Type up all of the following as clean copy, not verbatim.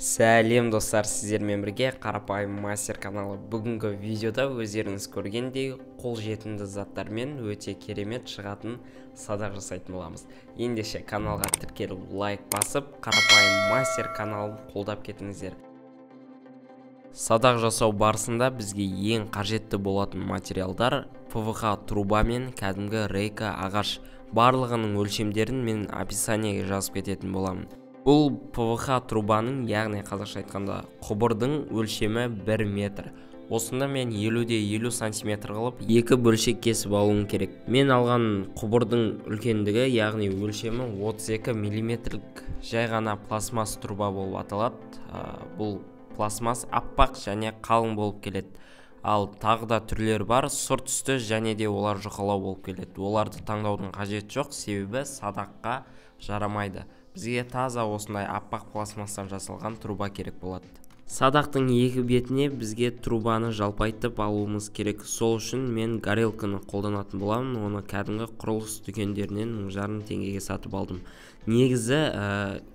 Сәлем достар, сіздермен бірге қарапайым мастер каналы. Бүгінгі видеода өздеріңіз көргендей қолжетімді заттармен өте керемет шығатын садақ жасайтын боламыз. Ендеше каналға тіркеліп лайк басып, қарапайым мастер каналын қолдап кетіңіздер. Садақ жасау барысында бізге ең қажетті болатын материалдар ПВХ труба мен кәдімгі рейка ағаш. Барлығының өлшемдерін мен описаниеге жазып кететін боламын. Бұл ПВХ трубаның, яғни қазақша айтқанда құбырдың өлшемі 1 метр. Осында мен 50-50 сантиметр қылып, 2 бөлшек кесіп алуым керек. Мен алған құбырдың үлкендігі, яғни өлшемі 32 миллиметрлік жай ғана пластмасс труба болып аталады. Бұл пластмасс аппақ және қалың болып келеді. Ал тағы да түрлері бар, сұр түсті және де олар жұқалау болып келеді. Оларды таңдаудың қажеті жоқ, себебі садаққа жарамайды. Бізге таза осындай аппақ пластмастан жасалған труба керек болады. Садақтың екі бетіне бізге трубаны жалпайтып алуымыз керек. Сол үшін мен горелканы қолданатын боламын. Оны кәдімгі құрылыс дүкендерінен 1000 теңгеге сатып алдым. Негізі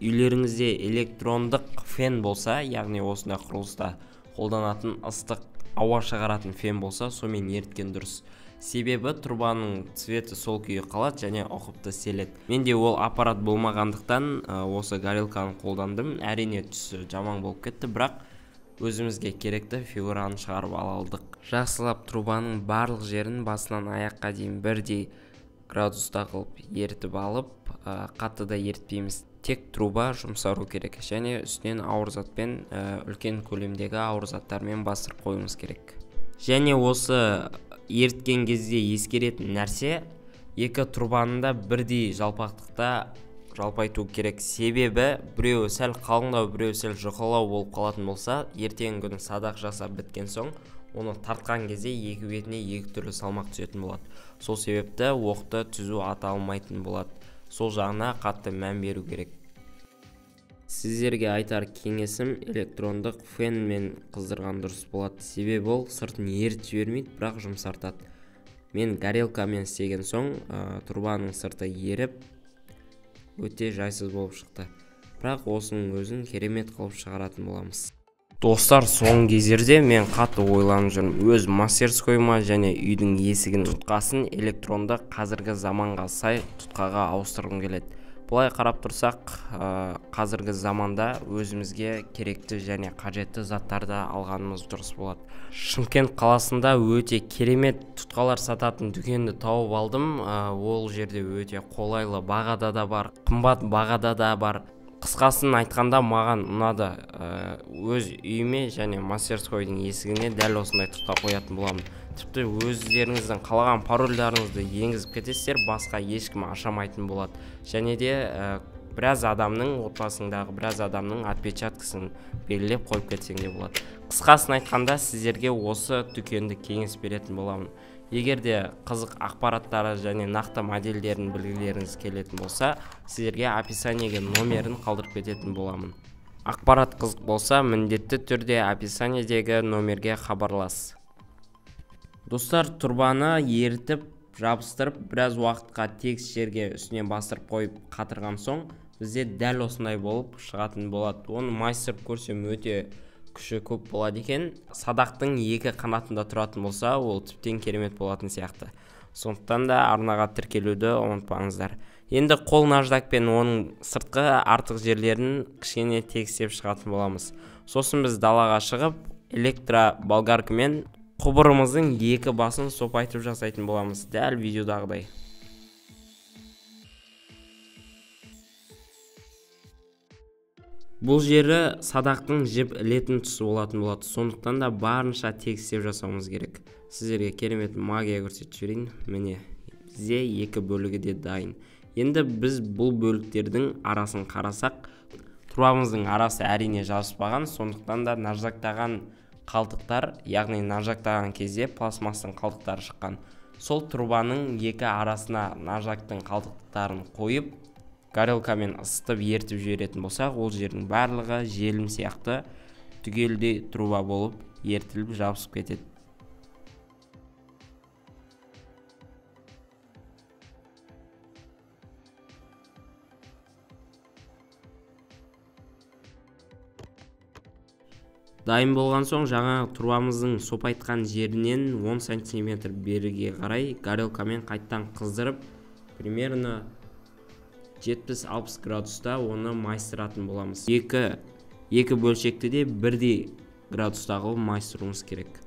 үйлеріңізде электрондық фен болса, яғни осындай құрылыста қолданатын ыстық ауа шығаратын фен болса, сонымен еріткен дұрыс. Себебі трубаның цветі сол күйі қалады және ұқыпты селеді. Менде ол аппарат болмағандықтан осы горелканы қолдандым. Әрине түсі жаман болып кетті, бірақ өзімізге керекті фигураны шығарып ала алдық. Жақсылап трубаның барлық жерін басынан аяққа дейін бірдей градуста қылып ерітіп алып, қатты да ерітпейміз. Тек труба жұмсару керек және үстінен ауыр затпен, үлкен көлемдегі ауыр заттармен бастырып қоюымыз керек. Және осы еріткен кезде ескеретін нәрсе, екі трубаны да бірдей жалпақтықта жалпайту керек. Себебі біреуі сәл қалыңдау, біреуі сәл жұқалау болып қалатын болса, ертеңгі күні садақ жасап біткен соң, оны тартқан кезде екі бетіне екі түрлі салмақ түсетін болады. Сол себепті оқты түзу ата алмайтын болады. Сол жағына қатты мән беру керек. Сіздерге айтар кеңесім, электрондық фенмен қыздырған дұрыс болады. Себебі ол сыртын ерітіп жібермейді, бірақ жұмсартады. Мен горелкамен істеген соң, трубаның сырты еріп, өте жайсыз болып шықты. Бірақ осының өзін керемет қылып шығаратын боламыз. Достар, соңғы кездерде мен қатты ойланып жүрмін. Өз мастерскойыма және үйдің есігінің тұтқасын электронды қазіргі заманға сай тұтқаға ауыстырғым келеді. Бұлай қарап тұрсақ, қазіргі заманда өзімізге керекті және қажетті заттарды алғанымыз дұрыс болады. Шымкент қаласында өте керемет тұтқалар сататын дүкенді тауып алдым. Ол жерде өте қолайлы бағада да бар, қымбат бағада да бар. Қысқасын айтқанда маған ұнады. Өз үйіме және мастерскойдың есігіне дәл осындай тұтқа қоятын боламын. Тіпті өздеріңіздің қалаған парольдарыңызды енгізіп кетесіздер, басқа ешкім ашамайтын болады. Және де біраз адамның отбасындағы біраз адамның отпечаткасын белгілеп қойып кетсең де болады. Қысқасын айтқанда сіздерге осы дүкенді кеңес беретін боламын. Егер де қызық ақпараттары және нақты модельдерін білгілеріңіз келетін болса, сіздерге описаниеге номерін қалдырып кететін боламын. Ақпарат қызық болса, міндетті түрде описаниедегі номерге хабарлас. Достар, трубаны ерітіп, жабыстырып, біраз уақытқа тегіс жерге үстіне бастырып қойып қатырған соң, бізде дәл осындай болып шығатын болады. Оны майыстырып көрсем өте күші көп болады екен. Садақтың екі қанатында тұратын болса, ол тіптен керемет болатын сияқты. Сондықтан да арнаға тіркелуді ұмытпаңыздар. Енді қол наждакпен оның сыртқы артық жерлерін кішкене тегістеп шығатын боламыз. Сосын біз далаға шығып, электроболгаркамен құбырымыздың екі басын сопайтып жасайтын боламыз, дәл видеодағыдай. Бұл жері садақтың жіп ілетін тұсы болатын болады. Сондықтан да барынша тегістеп жасауымыз керек. Сіздерге керемет магия көрсетіп жіберейін. Міне, бізде екі бөлігі де дайын. Енді біз бұл бөліктердің арасын қарасақ, трубамыздың арасы әрине жабыспаған, сондықтан да наждактаған қалдықтар, яғни наждактаған кезде пластмастың қалдықтары шыққан. Сол трубаның екі арасына наждактың қалдықтарын қойып, горелкамен ысытып ертіп жіберетін болсақ, ол жердің барлығы желім сияқты түгелдей труба болып ертіліп жабысып кетеді. Дайын болған соң жаңағы трубамыздың сопайтқан жерінен 10 см беріге қарай горелкамен қайттан қыздырып, примерно 70-60 градуста оны майыстыратын боламыз. Екі бөлшекті де бірдей градуста қылып майыстыруымыз керек.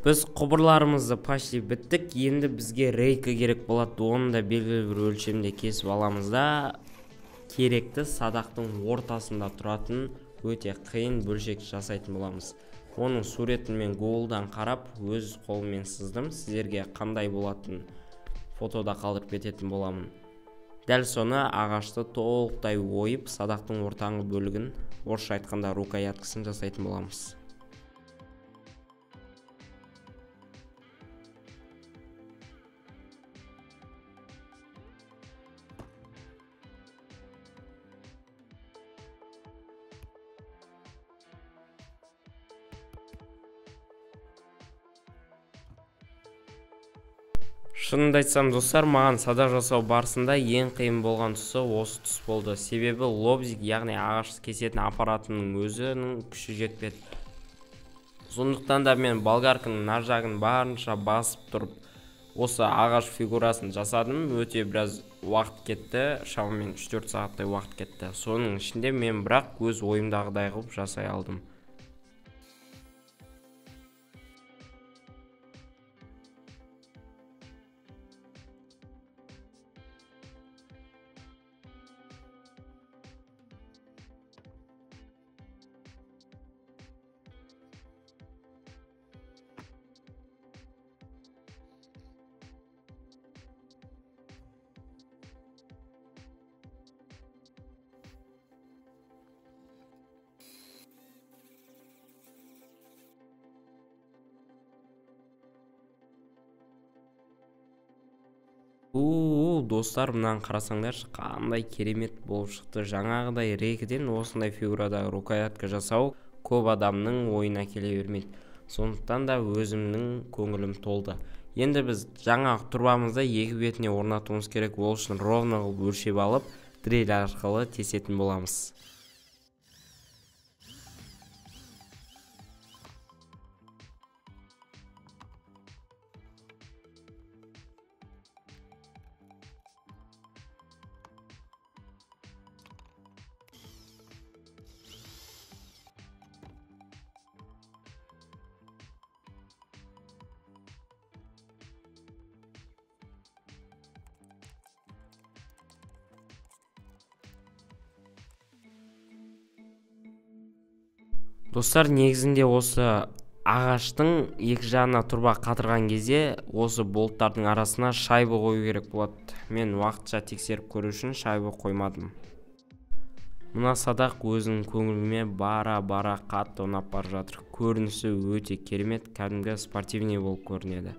Біз құбырларымызды почти біттік. Енді бізге рейка керек болады. Оны да белгілі бір өлшемде кесіп аламыз да керекті садақтың ортасында тұратын өте қиын бөлшек жасайтын боламыз. Оның суретін мен Google'дан қарап, өз қолыммен сыздым. Сіздерге қандай болатын фотода қалдырып кететін боламын. Дәл соны ағашты толықтай ойып, садақтың ортаңғы бөлігін, орысша айтқанда рукояткасын жасайтын боламыз. Шынымды айтсам, достар, маған садақ жасау барысында ең қиын болған тұсы осы тұс болды. Себебі лобзик, яғни ағаш кесетін аппаратының өзінің күші жетпеді. Сондықтан да мен болгарканың нар жағын барынша басып тұрып, осы ағаш фигурасын жасадым. Өте біраз уақыт кетті, шамамен 3-4 сағаттай уақыт кетті. Соның ішінде мен бірақ өз ойымдағыдай қылып жасай алдым. Достар, мынаны қарасаңдаршы, қандай керемет болып шықты. Жаңағыдай рейкіден осындай фигурадағы рукоятка жасау көп адамның ойына келе бермейді. Сондықтан да өзімнің көңілім толды. Енді біз жаңағы трубамызды екі бетіне орнатуымыз керек. Ол үшін ровно қылып өлшеп алып, дрель арқылы тесетін боламыз. Достар, негізінде осы ағаштың екі жағына труба қатырған кезде осы болттардың арасына шайба қою керек болады. Мен уақытша тексеріп көру үшін шайба қоймадым. Мына садақ өзінің көңіліме бара-бара қатты ұнап бара жатыр. Көрінісі өте керемет, кәдімгі спортивный болып көрінеді.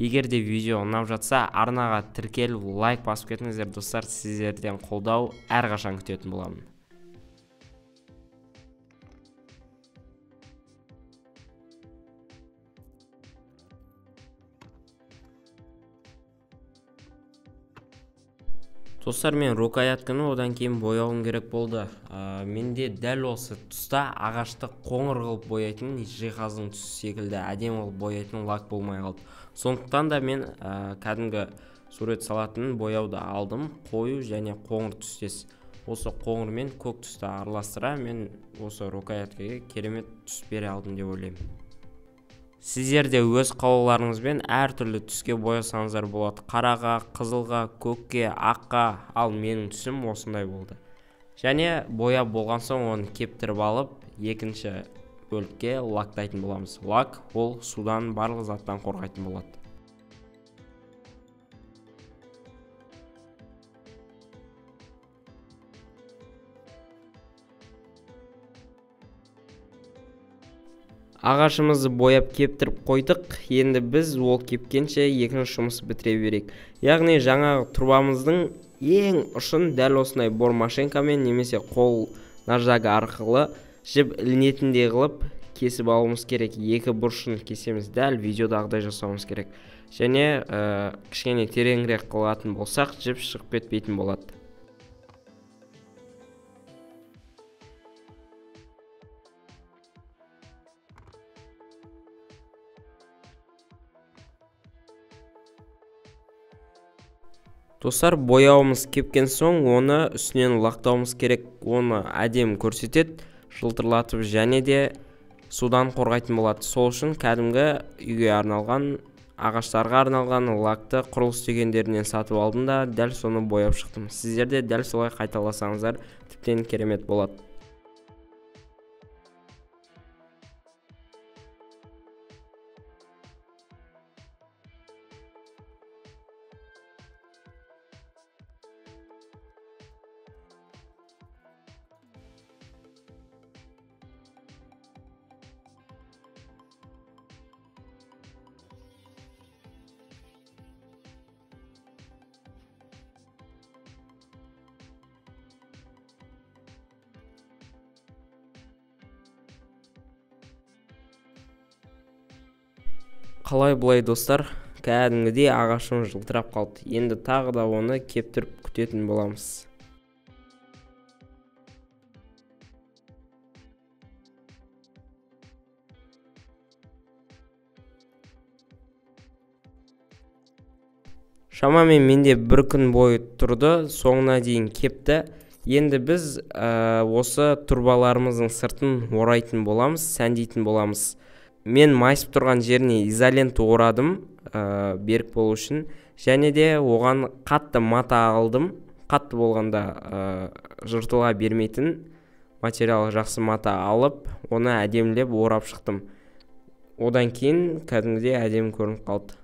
Егер де видео ұнап жатса, арнаға тіркеліп лайк басып кетіңіздер, достар. Сіздерден қолдау әрқашан күтетін боламын. Достар, мен рукоятканы одан кейін бояуым керек болды. Менде дәл осы тұста ағашты қоңыр қылып бояйтын жиһаздың түсі секілді әдемі қылып бояйтын лак болмай қалды. Сондықтан да мен кәдімгі сурет салатын бояуды алдым, қою және қоңыр түстес. Осы қоңыр мен көк түсті араластыра мен осы рукояткаға керемет түс бере алдым деп ойлаймын. Сіздер де өз қалауларыңызбен әртүрлі түске боясаңыздар болады. Қараға, қызылға, көкке, аққа, ал менің түсім осындай болды. Және боя болған соң оны кептіріп алып, екінші бөлікке лактайтын боламыз. Лак ол судан барлық заттан қорғайтын болады. Ағашымызды бояп кептіріп қойдық. Енді біз ол кепкенше екінші жұмысты бітіре берейік. Яғни жаңағы трубамыздың ең ұшын дәл осындай бор машинкамен немесе қол наждагы арқылы жіп ілінетіндей қылып кесіп алуымыз керек. Екі бұрышын кесеміз, дәл видеодағыдай жасауымыз керек. Және кішкене тереңірек қылатын болсақ, жіп шығып кетпейтін болады. Достар, бояуымыз кепкен соң, оны үстінен лақтауымыз керек. Оны әдемі көрсетеді, жылтырлатып және де судан қорғайтын болады. Сол үшін кәдімгі үйге арналған, ағаштарға арналған лакты құрылыс дүкендерінен сатып алдым да дәл соны бояп шықтым. Сіздер де дәл солай қайталасаңыздар, тіптен керемет болады. Қалай бұлай достар, кәдімгідей ағашым жылтырап қалды. Енді тағы да оны кептіріп күтетін боламыз. Шамамен менде бір күн бойы тұрды, соңына дейін кепті. Енді біз осы турбаларымыздың сыртын орайтын боламыз, сәндейтін боламыз. Мен майысып тұрған жеріне изолентті орадым, берік болу үшін. Және де оған қатты мата алдым. Қатты болғанда жыртыла бермейтін материал жақсы мата алып, оны әдемілеп орап шықтым. Одан кейін кәдімгідей әдемі көрініп қалды.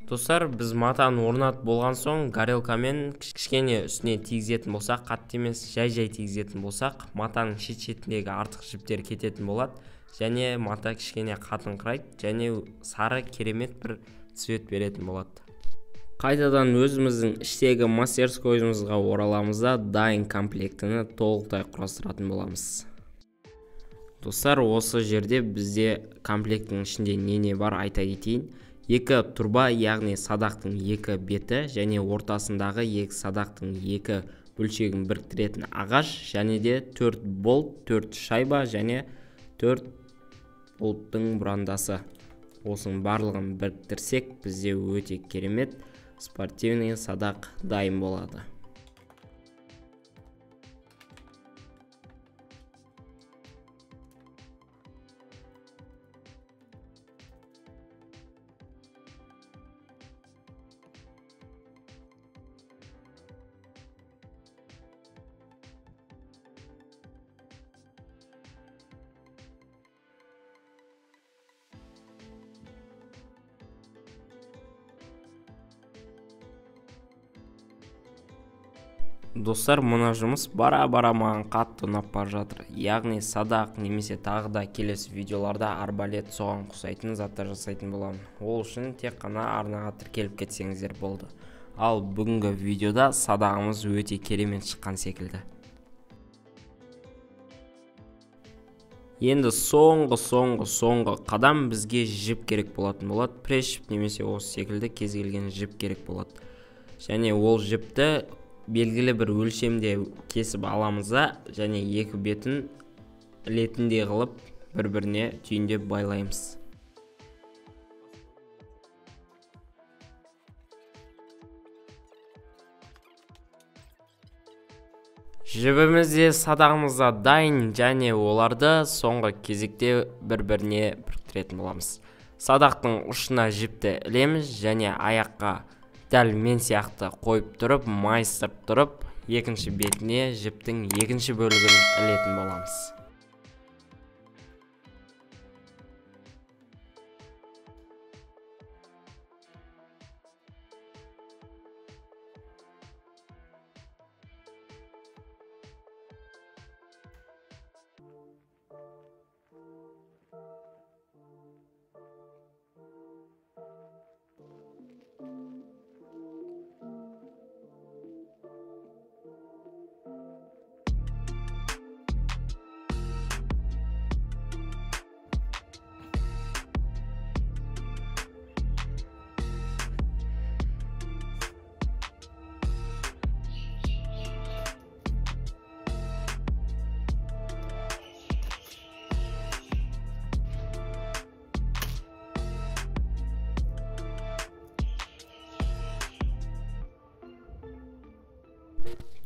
Достар, біз матаны орнат болған соң, горелкамен кішкене үстіне тигізетін болсақ, қатты емес, жай-жай тигізетін болсақ, матаның шет-шетіндегі артық жіптер кететін болады, және мата кішкене қатыңқырайды, және сары керемет бір цвет беретін болады. Қайтадан өзіміздің іштегі мастерскойымызға ораламыз да дайын комплектіні толықтай құрастыратын боламыз. Достар, осы жерде бізде комплектің ішінде не бар айта кетейін. Екі турба, яғни садақтың екі беті және ортасындағы екі садақтың екі бөлшегін біріктіретін ағаш, және де 4 болт, 4 шайба және 4 болттың бұрандасы. Осының барлығын біріктірсек, бізде өте керемет спортивный садақ дайын болады. Достар, мұна жұмыс бара-бара маған қатты ұнап бара жатыр. Яғни садақ немесе тағы да келесі видеоларда арбалет соған ұқсайтын заттар жасайтын боламын. Ол үшін тек қана арнаға тіркеліп кетсеңіздер болды. Ал бүгінгі видеода садағымыз өте керемет шыққан секілді. Енді соңғы қадам бізге жіп керек болатын болады. Пресс-жіп немесе осы секілді кез келген жіп керек болады. Және ол жіпті белгілі бір өлшемде кесіп аламыз және екі бетін ілетіндей қылып бір-біріне түйіндеп байлаймыз. Жібіміз де садағымыз да дайын, және оларды соңғы кезекте бір-біріне біріктіретін боламыз. Садақтың ұшына жіпті ілеміз және аяққа дәл мен сияқты қойып тұрып, майыстырып тұрып, екінші бетіне жіптің екінші бөлігін ілетін боламыз.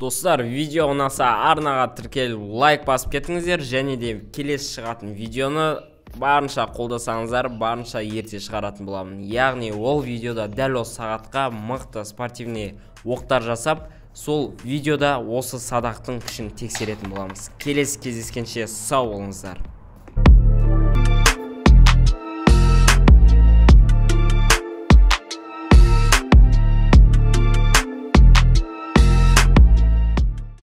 Достар, видео ұнаса арнаға тіркеліп лайк басып кетіңіздер, және де келесі шығатын видеоны барынша қолдасаңыздар, барынша ерте шығаратын боламын. Яғни ол видеода дәл осы сағатқа мықты спортивный оқтар жасап, сол видеода осы садақтың күшін тексеретін боламыз. Келесі кездескенше сау болыңыздар.